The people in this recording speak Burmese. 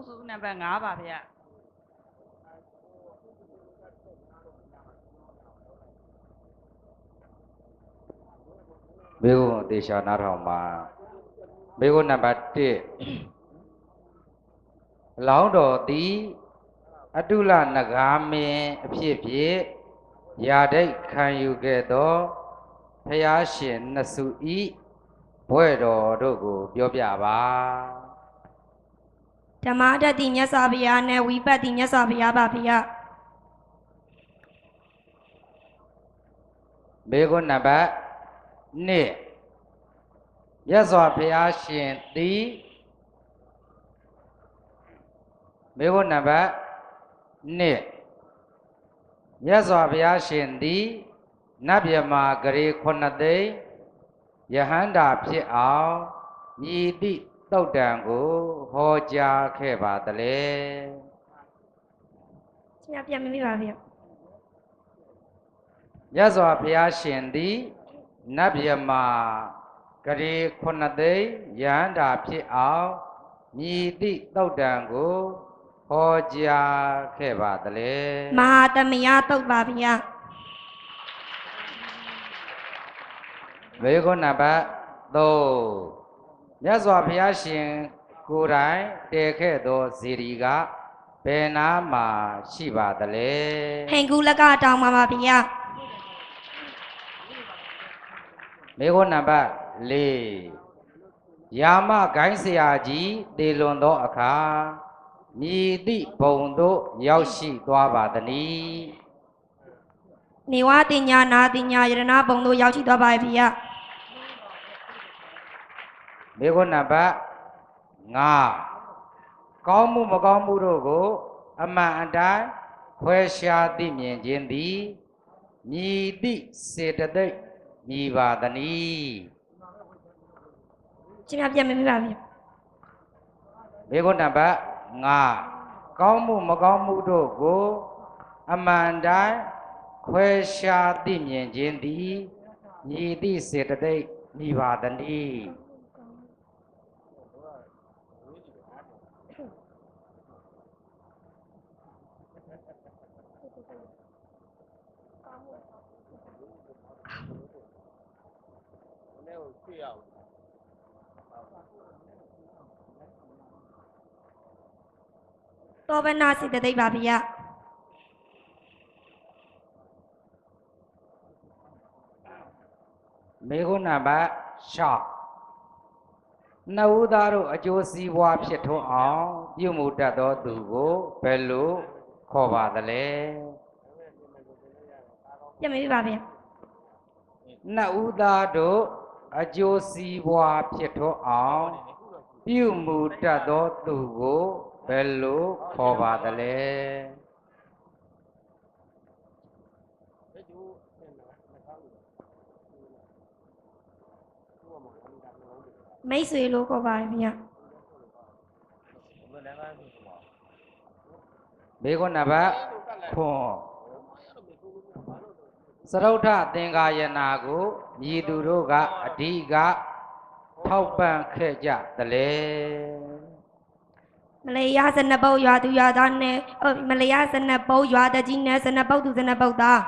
စုနံပါတ်5ပါဗျာမေကုတေချာနားထောင်ပါမေကုနံပါတ်1လောင်းတော်သည်အတုလနဂါမင်းအဖြစ်ဖြင့်ယာဒိတ်ခံယူခဲ့သောဖျားရှင်နှစုဤဘွဲ့တော်တို့ကိုပြောပြပါဓမ္မတတိမြတ်စွာဘုရားနဲ့ဝိပတ်တိမြတ်စွာဘုရားပါဗျာမေကုနံပါတ်2မြတ်စွာဘုရားရှင်သည်မေကုနံပါတ်2မြတ်စွာဘုရားရှင်သည်နတ်မြမာဂရေ9သိန်းယဟန္တာဖြစ်အောင်မြည်သည့်သုတ်တံကိုဟောကြားခဲ့ပါတလေဆရာပြန်မိပါဗျာမြတ်စွာဘုရားရှင်သည်နတ်မြမာဂရေ9သိန်းယဟန္တာဖြစ်အောင်မြည်သည့်သုတ်တံကိုဟောကြားခဲ့ပါတလေမဟာသမယသုတ်ပါဗျာမေကုနံပါတ်3မြတ်စွာဘုရားရှင်ကိုယ်တိုင်တည်ခဲ့သောဇီရီကဘယ်နာမှာရှိပါသလဲဟင်ကူလကတောင်မှာပါဗျာမေကုနံပါတ်4ယာမဂိုင်းဆရာကြီးတည်လွန်သောအခါမြည်သည့်ဘုံသို့ရောက်ရှိသွားပါသနည်းနေဝတင်ညာနာတင်ညာယရဏဘုံတို့ရောက်ရှိသွားပါပြီဗျာမေကုနံပါတ်5ကောင်းမှုမကောင်းမှုတို့ကိုအမှန်အတိုင်းခွဲရှားသိမြင်ခြင်းသည်မြည်သည့်စေတသိက်မြည်ပါသနည်းကျမပြန်မိပါဗျာမေကုနံပါတ်5ကောင်းမှုမကောင်းမှုတို့ကိုအမှန်တိုင်းခွဲရှားသိမြင်ခြင်းသည်မြည်သည့်စေတသိက်မြည်ပါသနည်းသောဘနာစိတသိက်ပါဗျာမေကုနံပါတ်6နှစ်ဦးသားတို့အကျိုးစီးပွားဖြစ်ထွန်းအောင်ပြုမှုတတ်သောသူကိုဘယ်လိုခေါ်ပါသလဲပြန်မိပါဗျာနှစ်ဦးသားတို့အကျိုးစီးပွားဖြစ်ထွန်းအောင်ပြုမှုတတ်သောသူကိုဘယ်လိုခေါ်ပါသလဲမိတ်ဆွေလို့ခေါ်ပါဗျာမေကုနံပါတ်9စရုဋ္ဌသင်္ကာယနာကိုမြည်သူတို့ကအဓိကထောက်ပံ့ခဲ့ကြသလဲမလေးရစနပုတ်ရွာသူရွာသားနဲ့မလေးရစနပုတ်ရွာတကြီးနဲ့စနပုတ်သူစနပုတ်သား